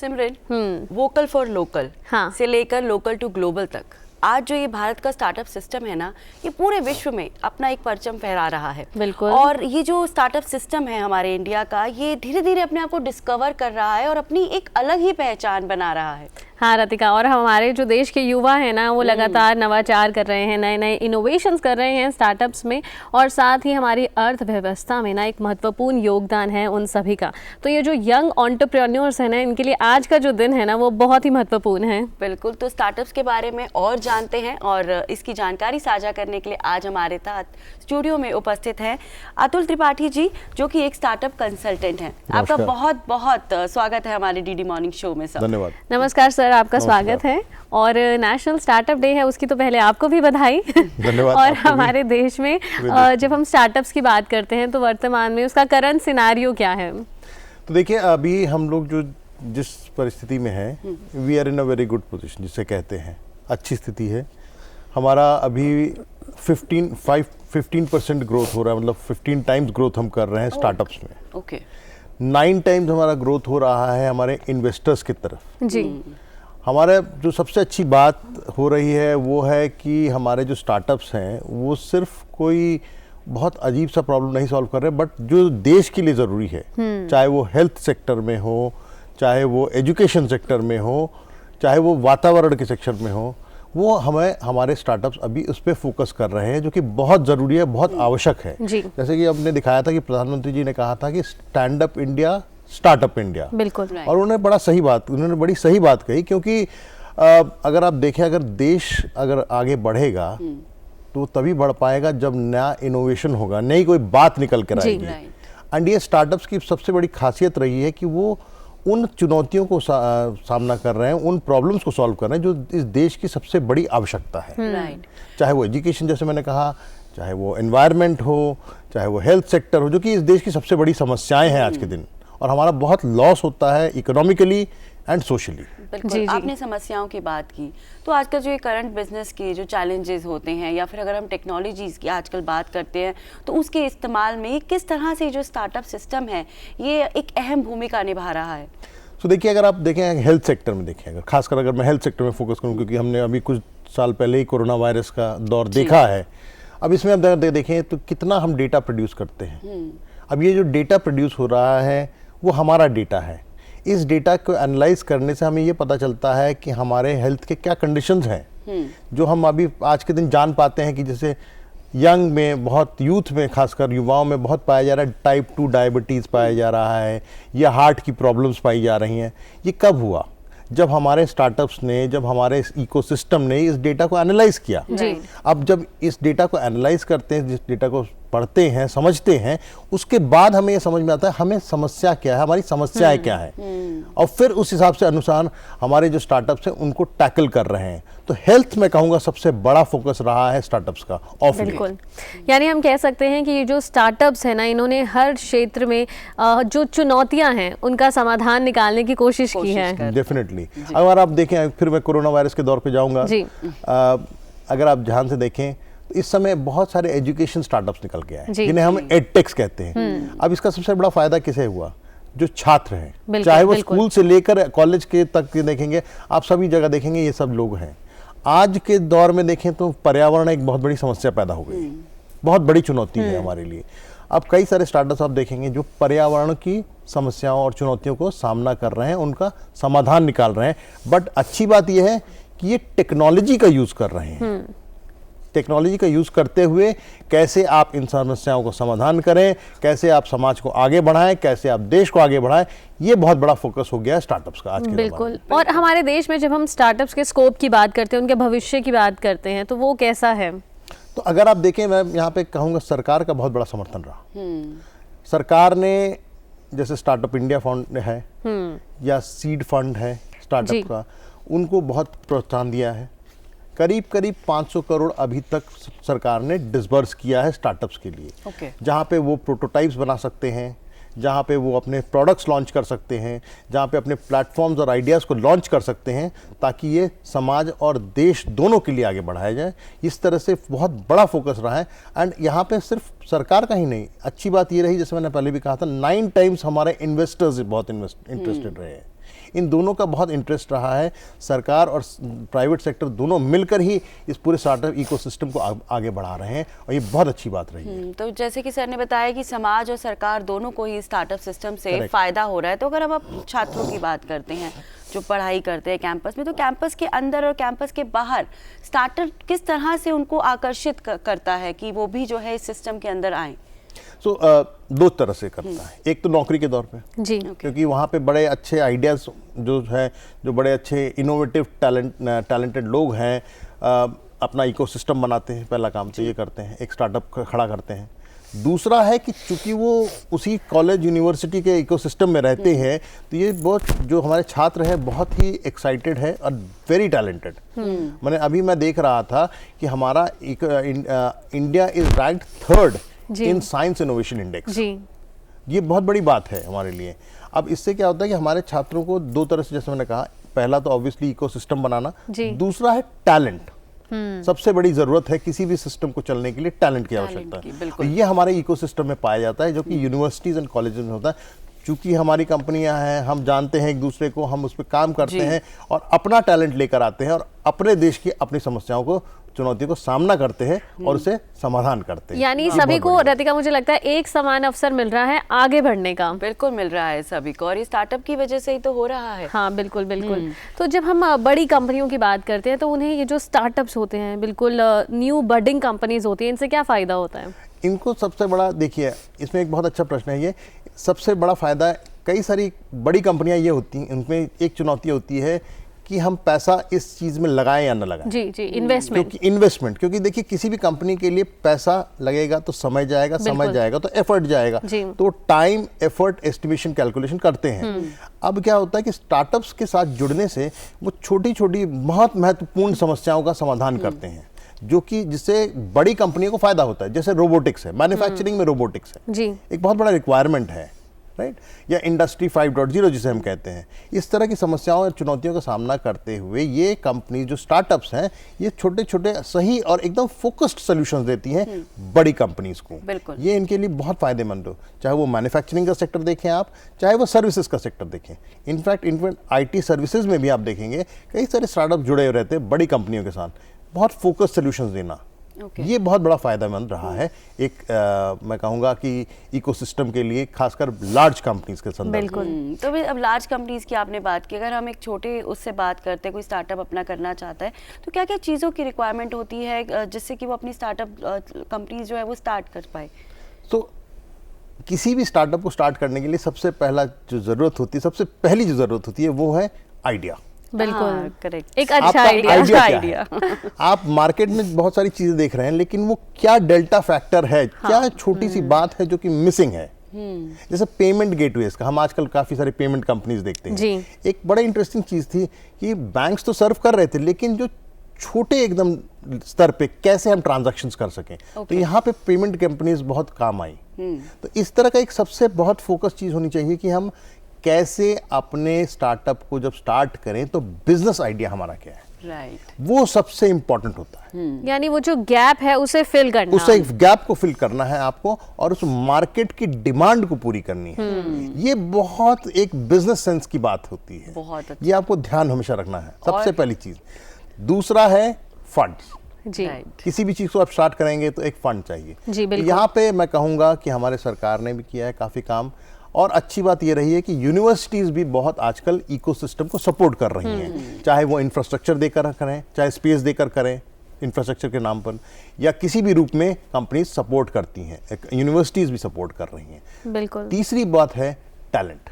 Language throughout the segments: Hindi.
सिमरन, वोकल फॉर लोकल से लेकर लोकल टू ग्लोबल तक आज जो ये भारत का स्टार्टअप सिस्टम है ना, ये पूरे विश्व में अपना एक परचम फहरा रहा है। बिल्कुल। और ये जो स्टार्टअप सिस्टम है हमारे इंडिया का, ये धीरे धीरे अपने आप को डिस्कवर कर रहा है और अपनी एक अलग ही पहचान बना रहा है। हाँ रतिका, और हमारे जो देश के युवा हैं ना, वो लगातार नवाचार कर रहे हैं, नए नए इनोवेशंस कर रहे हैं स्टार्टअप्स में, और साथ ही हमारी अर्थव्यवस्था में ना एक महत्वपूर्ण योगदान है उन सभी का। तो ये जो यंग एंटरप्रेन्योर्स हैं ना, इनके लिए आज का जो दिन है ना, वो बहुत ही महत्वपूर्ण है। बिल्कुल, तो स्टार्टअप्स के बारे में और जानते हैं और इसकी जानकारी साझा करने के लिए आज हमारे साथ स्टूडियो में उपस्थित हैं अतुल त्रिपाठी जी, जो कि एक स्टार्टअप कंसल्टेंट हैं। आपका बहुत बहुत स्वागत है हमारे डीडी मॉर्निंग शो में सर। धन्यवाद। नमस्कार सर, आपका स्वागत है। और नेशनल स्टार्टअप डे है, उसकी तो पहले आपको भी बधाई। धन्यवाद। और हमारे देश में जब हम स्टार्टअप्स की बात करते हैं तो वर्तमान में उसका करंट सिनेरियो क्या है? तो देखिए, अभी हम लोग जो जिस परिस्थिति में है, we are in a very good position, जिसे कहते हैं अच्छी स्थिति है। हमारा अभी 15% ग्रोथ हो रहा है, मतलब 15 टाइम्स ग्रोथ हम कर रहे हैं स्टार्टअप्स में। ओके। 9 टाइम्स हमारा ग्रोथ हो रहा है हमारे इन्वेस्टर्स की तरफ जी। हमारे जो सबसे अच्छी बात हो रही है वो है कि हमारे जो स्टार्टअप्स हैं वो सिर्फ कोई बहुत अजीब सा प्रॉब्लम नहीं सॉल्व कर रहे, बट जो देश के लिए ज़रूरी है, चाहे वो हेल्थ सेक्टर में हो, चाहे वो एजुकेशन सेक्टर में हो, चाहे वो वातावरण के सेक्टर में हो, वो हमारे स्टार्टअप्स अभी उस पर फोकस कर रहे हैं, जो कि बहुत ज़रूरी है, बहुत आवश्यक है। जैसे कि हमने दिखाया था कि प्रधानमंत्री जी ने कहा था कि stand up India, startup India. बिल्कुल। और उन्होंने बड़ी सही बात कही, क्योंकि अगर आप देखें, अगर देश अगर आगे बढ़ेगा तो तभी बढ़ पाएगा जब नया इनोवेशन होगा, नई कोई बात निकल कर आएगी। एंड ये स्टार्टअप्स की सबसे बड़ी खासियत रही है कि वो उन चुनौतियों को सामना कर रहे हैं, उन प्रॉब्लम्स को सॉल्व कर रहे हैं जो इस देश की सबसे बड़ी आवश्यकता है। चाहे वो एजुकेशन, जैसे मैंने कहा, चाहे वो एनवायरनमेंट हो, चाहे वो हेल्थ सेक्टर हो, जो कि इस देश की सबसे बड़ी समस्याएं हैं आज के दिन, और हमारा बहुत लॉस होता है इकोनॉमिकली एंड सोशली। बिल्कुल। आपने समस्याओं की बात की, तो आजकल जो ये करंट बिजनेस के जो चैलेंजेस होते हैं, या फिर अगर हम टेक्नोलॉजीज़ की आजकल बात करते हैं, तो उसके इस्तेमाल में किस तरह से जो स्टार्टअप सिस्टम है ये एक अहम भूमिका निभा रहा है? तो देखिए, अगर आप देखें हेल्थ सेक्टर में, देखें खासकर अगर मैं हेल्थ सेक्टर में फोकस करूं, क्योंकि हमने अभी कुछ साल पहले ही कोरोना वायरस का दौर देखा है। अब इसमें आप देखें तो कितना हम डेटा प्रोड्यूस करते हैं। अब ये जो डेटा प्रोड्यूस हो रहा है वो हमारा डेटा है। इस डेटा को एनालाइज करने से हमें ये पता चलता है कि हमारे हेल्थ के क्या कंडीशंस हैं, जो हम अभी आज के दिन जान पाते हैं कि जैसे यंग में, बहुत यूथ में, खासकर युवाओं में बहुत पाया जा रहा है, टाइप 2 डायबिटीज़ पाया जा रहा है, या हार्ट की प्रॉब्लम्स पाई जा रही हैं। ये कब हुआ? जब हमारे स्टार्टअप्स ने, जब हमारे इकोसिस्टम ने इस डेटा को एनालाइज किया। अब जब इस डेटा को एनालाइज करते हैं, जिस डेटा को पढ़ते हैं, समझते हैं, उसके बाद हमें ये समझ में आता है हमें समस्या क्या है, हमारी समस्याएं क्या है, और फिर उस हिसाब से अनुसार हमारे जो स्टार्टअप्स हैं उनको टैकल कर रहे हैं। तो हेल्थ में कहूँगा सबसे बड़ा फोकस रहा है स्टार्टअप्स का ऑफ लेट। बिल्कुल, यानी हम कह सकते हैं कि ये जो स्टार्टअप्स है ना, इन्होंने हर क्षेत्र में जो चुनौतियां हैं उनका समाधान निकालने की कोशिश की है। डेफिनेटली। अगर आप देखें, फिर मैं कोरोना वायरस के दौर पे जाऊंगा, अगर आप ध्यान से देखें तो इस समय बहुत सारे एजुकेशन स्टार्टअप्स निकल के आए, जिन्हें हम एडटेक्स कहते हैं। अब इसका सबसे बड़ा फायदा किसे हुआ? जो छात्र हैं, चाहे वो स्कूल से लेकर कॉलेज के तक देखेंगे, आप सभी जगह देखेंगे ये सब लोग हैं। आज के दौर में देखें तो पर्यावरण एक बहुत बड़ी समस्या पैदा हो गई, बहुत बड़ी चुनौती है हमारे लिए। अब कई सारे स्टार्टअप्स आप देखेंगे जो पर्यावरण की समस्याओं और चुनौतियों को सामना कर रहे हैं, उनका समाधान निकाल रहे हैं। बट अच्छी बात यह है कि ये टेक्नोलॉजी का यूज कर रहे हैं। टेक्नोलॉजी का यूज करते हुए कैसे आप इन समस्याओं को समाधान करें, कैसे आप समाज को आगे बढ़ाएं, कैसे आप देश को आगे बढ़ाएं, ये बहुत बड़ा फोकस हो गया है स्टार्टअप्स का आज के बिल्कुल। और हमारे देश में जब हम स्टार्टअप्स के स्कोप की बात करते हैं, उनके भविष्य की बात करते हैं, तो वो कैसा है? तो अगर आप देखें, मैं यहाँ पे कहूँगा सरकार का बहुत बड़ा समर्थन रहा। सरकार ने जैसे स्टार्टअप इंडिया फंड है या सीड फंड है स्टार्टअप का, उनको बहुत प्रोत्साहन दिया है। करीब 500 करोड़ अभी तक सरकार ने डिसबर्स किया है स्टार्टअप्स के लिए, जहाँ पे वो प्रोटोटाइप्स बना सकते हैं, जहाँ पे वो अपने प्रोडक्ट्स लॉन्च कर सकते हैं, जहाँ पे अपने प्लेटफॉर्म्स और आइडियाज़ को लॉन्च कर सकते हैं, ताकि ये समाज और देश दोनों के लिए आगे बढ़ाया जाए। इस तरह से बहुत बड़ा फोकस रहा है। एंड यहाँ पे सिर्फ सरकार का ही नहीं, अच्छी बात ये रही, जैसे मैंने पहले भी कहा था, 9 टाइम्स हमारे इन्वेस्टर्स बहुत इंटरेस्टेड रहे हैं। इन दोनों का बहुत इंटरेस्ट रहा है। सरकार और प्राइवेट सेक्टर दोनों मिलकर ही इस पूरे स्टार्टअप इकोसिस्टम को आगे बढ़ा रहे हैं और ये बहुत अच्छी बात रही है। तो जैसे कि सर ने बताया कि समाज और सरकार दोनों को ही स्टार्टअप सिस्टम से फायदा हो रहा है। तो अगर अब आप छात्रों की बात करते हैं जो पढ़ाई करते हैं कैंपस में, तो कैंपस के अंदर और कैंपस के बाहर स्टार्टअप किस तरह से उनको आकर्षित करता है कि वो भी जो है इस सिस्टम के अंदर आए? दो तरह से करता है। एक तो नौकरी के तौर पे जी, क्योंकि वहाँ पे बड़े अच्छे आइडियाज़ जो है, जो बड़े अच्छे इनोवेटिव टैलेंटेड लोग हैं, अपना इकोसिस्टम बनाते हैं। पहला काम तो ये करते हैं, एक स्टार्टअप खड़ा करते हैं। दूसरा है कि चूंकि वो उसी कॉलेज यूनिवर्सिटी के इकोसिस्टम में रहते हैं, तो ये बहुत जो हमारे छात्र हैं बहुत ही एक्साइटेड है और वेरी टैलेंटेड। मैं देख रहा था कि हमारा India is ranked 3rd in science innovation index. ये बहुत बड़ी बात है हमारे लिए। अब इससे क्या होता है कि हमारे छात्रों को दो तरह से, जैसे मैंने कहा, पहला तो ऑब्वियसली इकोसिस्टम बनाना, दूसरा है टैलेंट। सबसे बड़ी जरूरत है किसी भी सिस्टम को चलने के लिए टैलेंट की आवश्यकता है। ये हमारे इकोसिस्टम में पाया जाता है, जो कि यूनिवर्सिटीज एंड कॉलेजेस में होता है। चूंकि हमारी कंपनियां हैं, हम जानते हैं एक दूसरे को, हम उस पर काम करते हैं और अपना टैलेंट लेकर आते हैं और अपने देश की अपनी समस्याओं को, चुनौतियों को सामना करते हैं और उसे समाधान करते हैं। यानी सभी को, रतिका, मुझे लगता है एक समान अवसर मिल रहा है आगे बढ़ने का। बिल्कुल मिल रहा है सभी को, और ये स्टार्टअप की वजह से ही तो हो रहा है। हाँ, बिल्कुल बिल्कुल। तो जब हम बड़ी कंपनियों की बात करते हैं तो उन्हें ये जो स्टार्टअप्स होते हैं, बिल्कुल न्यू बडिंग कंपनीज होती हैं, इनसे क्या फ़ायदा होता है? इनको सबसे बड़ा, देखिए इसमें एक बहुत अच्छा प्रश्न है ये। सबसे बड़ा फ़ायदा, कई सारी बड़ी कंपनियां ये होती हैं, उनमें एक चुनौती होती है कि हम पैसा इस चीज़ में लगाएं या ना लगाएं। जी जी, इन्वेस्टमेंट। क्योंकि देखिए किसी भी कंपनी के लिए पैसा लगेगा तो समय जाएगा, समय जाएगा तो एफर्ट जाएगा, तो टाइम एफर्ट एस्टिमेशन कैलकुलेशन करते हैं। अब क्या होता है कि स्टार्टअप्स के साथ जुड़ने से वो छोटी छोटी बहुत महत्वपूर्ण समस्याओं का समाधान करते हैं, जो कि जिससे बड़ी कंपनियों को फायदा होता है। जैसे रोबोटिक्स है, मैन्युफैक्चरिंग में रोबोटिक्स है जी, एक बहुत बड़ा रिक्वायरमेंट है, राइट? या इंडस्ट्री 5.0 जिसे हम कहते हैं। इस तरह की समस्याओं और चुनौतियों का सामना करते हुए ये कंपनी, जो स्टार्टअप्स हैं, ये छोटे छोटे सही और एकदम फोकस्ड सॉल्यूशंस देती हैं बड़ी कंपनीज को। बिल्कुल, ये इनके लिए बहुत फायदेमंद हो, चाहे वो मैन्युफैक्चरिंग का सेक्टर देखें आप, चाहे वो सर्विसेज का सेक्टर देखें। इनफैक्ट IT सर्विसेज में भी आप देखेंगे कई सारे स्टार्टअप जुड़े हुए रहते हैं बड़ी कंपनियों के साथ, बहुत फोकस सॉल्यूशंस देना। ये बहुत बड़ा फायदेमंद रहा है मैं कहूँगा कि इकोसिस्टम के लिए, खासकर लार्ज कंपनीज के संदर्भ में। तो अब लार्ज कंपनीज की आपने बात की, अगर हम एक छोटे उससे बात करते हैं, कोई स्टार्टअप अपना करना चाहता है, तो क्या क्या चीज़ों की रिक्वायरमेंट होती है जिससे कि वो अपनी स्टार्टअप कंपनीज जो है वो स्टार्ट कर पाए? तो किसी भी स्टार्टअप को स्टार्ट करने के लिए सबसे पहला जो ज़रूरत होती है, सबसे पहली जो ज़रूरत होती है वो है आइडिया। बिल्कुल, करेक्ट। एक अच्छा आइडिया। आप मार्केट में बहुत सारी चीजें देख रहे हैं, लेकिन वो क्या डेल्टा फैक्टर है, क्या छोटी सी बात है जो कि मिसिंग है। जैसे पेमेंट गेटवेज का, हम आजकल काफी सारी पेमेंट कंपनीज देखते हैं जी। एक बड़ा इंटरेस्टिंग चीज थी कि बैंक्स तो सर्व कर रहे थे, लेकिन जो छोटे एकदम स्तर पे कैसे हम ट्रांजैक्शंस कर सकें, तो यहाँ पे पेमेंट कंपनीज बहुत काम आई। तो इस तरह का एक सबसे बहुत फोकस चीज होनी चाहिए कि हम कैसे अपने स्टार्टअप को जब स्टार्ट करें तो बिजनेस आइडिया हमारा क्या है, राइट, वो सबसे इंपॉर्टेंट होता है। यानी वो जो गैप है उसे फिल करना, उसे गैप को फिल करना है आपको, और उस मार्केट की डिमांड को पूरी करनी है। ये बहुत एक बिजनेस सेंस की बात होती है, बहुत अच्छा। ये आपको ध्यान हमेशा रखना है, सबसे पहली चीज। दूसरा है फंड्स जी। किसी भी चीज को आप स्टार्ट करेंगे तो एक फंड चाहिए जी, बिल्कुल। यहाँ पे मैं कहूँगा कि हमारे सरकार ने भी किया है काफ़ी काम, और अच्छी बात ये रही है कि यूनिवर्सिटीज़ भी बहुत आजकल इकोसिस्टम को सपोर्ट कर रही हैं, चाहे वो इंफ्रास्ट्रक्चर देकर करें, चाहे स्पेस देकर करें इंफ्रास्ट्रक्चर के नाम पर, या किसी भी रूप में कंपनीज सपोर्ट करती हैं, यूनिवर्सिटीज़ भी सपोर्ट कर रही हैं। बिल्कुल। तीसरी बात है टैलेंट।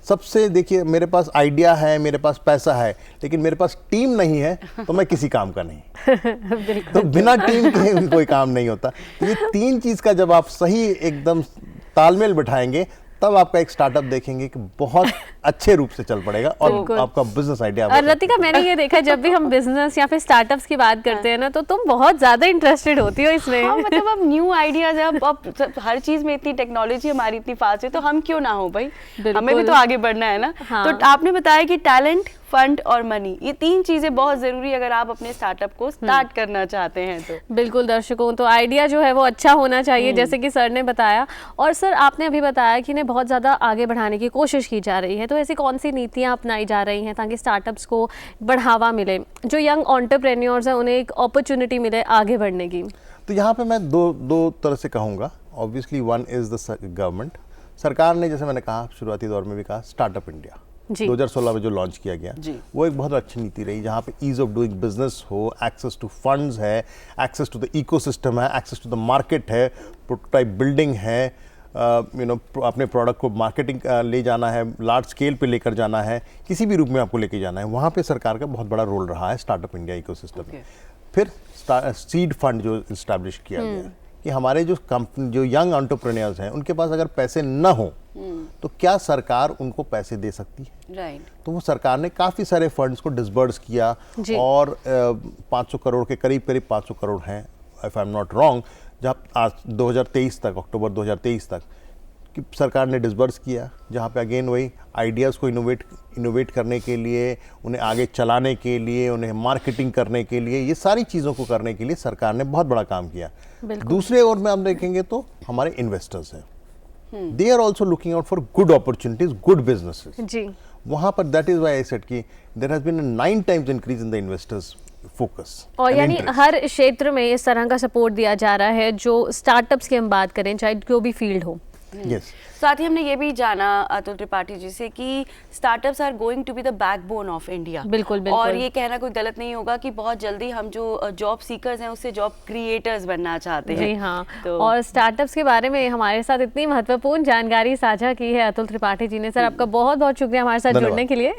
सबसे, देखिए मेरे पास आइडिया है, मेरे पास पैसा है, लेकिन मेरे पास टीम नहीं है तो मैं किसी काम का नहीं। तो बिना टीम के कोई काम नहीं होता। तो ये तीन चीज़ का जब आप सही एकदम तालमेल बिठाएंगे, तब आपका एक स्टार्टअप देखेंगे कि बहुत अच्छे रूप से चल पड़ेगा और आपका बिजनेस आइडिया। और रतिका, मैंने ये देखा जब भी हम बिजनेस या फिर स्टार्टअप्स की बात करते हैं ना, तो तुम बहुत ज्यादा इंटरेस्टेड होती हो इसमें। हाँ, मतलब अब न्यू आइडियाज, अब हर चीज में इतनी टेक्नोलॉजी हमारी इतनी फास्ट है, तो हम क्यों ना हो भाई, हमें भी तो आगे बढ़ना है ना। हाँ। तो आपने बताया कि टैलेंट, फंड और मनी, ये 3 चीजें बहुत जरूरी अगर आप अपने स्टार्टअप को स्टार्ट करना चाहते हैं तो। बिल्कुल दर्शकों, तो आइडिया जो है वो अच्छा होना चाहिए जैसे कि सर ने बताया। और सर आपने अभी बताया कि इन्हें बहुत ज़्यादा आगे बढ़ाने की कोशिश की जा रही है, तो ऐसी कौन सी नीतियाँ अपनाई जा रही हैं ताकि स्टार्टअप्स को बढ़ावा मिले, जो यंग एंटरप्रेन्योर्स हैं उन्हें एक अपॉर्चुनिटी मिले आगे बढ़ने की? तो यहाँ पे मैं दो तरह से कहूँगा। Obviously one is the government. सरकार ने, जैसे मैंने कहा शुरुआती दौर में भी कहा, स्टार्टअप इंडिया 2016 में जो लॉन्च किया गया वो एक बहुत अच्छी नीति रही, जहाँ पे ईज ऑफ डूइंग बिजनेस हो, एक्सेस टू फंड्स है, एक्सेस टू द इकोसिस्टम है, एक्सेस टू द मार्केट है, प्रोटोटाइप बिल्डिंग है, अपने प्रोडक्ट को मार्केटिंग ले जाना है, लार्ज स्केल पे लेकर जाना है, किसी भी रूप में आपको लेके जाना है, वहाँ पे सरकार का बहुत बड़ा रोल रहा है स्टार्टअप इंडिया इकोसिस्टम में। फिर सीड फंड जो इस्टेब्लिश किया गया कि हमारे जो यंग एंटरप्रेन्योर्स हैं उनके पास अगर पैसे न हो तो क्या सरकार उनको पैसे दे सकती है? राइट। तो वो सरकार ने काफ़ी सारे फंड्स को डिसबर्स किया और 500 करोड़ के करीब 500 करोड़ हैं if I am not wrong, जब आज 2023 तक, अक्टूबर 2023 तक कि सरकार ने डिसबर्स किया, जहाँ पे अगेन वही आइडियाज़ को इनोवेट करने के लिए, उन्हें आगे चलाने के लिए, उन्हें मार्केटिंग करने के लिए, ये सारी चीज़ों को करने के लिए सरकार ने बहुत बड़ा काम किया। दूसरे ओर में हम देखेंगे तो हमारे इन्वेस्टर्स हैं, they are also looking out for good opportunities, good businesses जी। वहाँ पर that is why I said कि there has been a 9 times increase in the investors focus. और यानी हर क्षेत्र में इस तरह का सपोर्ट दिया जा रहा है, जो स्टार्टअप्स की हम बात करें, चाहे कोई भी फील्ड हो। Yes. साथ ही हमने ये भी जाना अतुल त्रिपाठी जी से कि startups are going to be the backbone of India. बिल्कुल बिल्कुल। और ये कहना कोई गलत नहीं होगा कि बहुत जल्दी हम जो जॉब सीकर्स हैं उससे जॉब क्रिएटर्स बनना चाहते हैं। जी हाँ। तो और स्टार्टअप्स के बारे में हमारे साथ इतनी महत्वपूर्ण जानकारी साझा की है अतुल त्रिपाठी जी ने। सर आपका बहुत बहुत शुक्रिया हमारे साथ जुड़ने के लिए।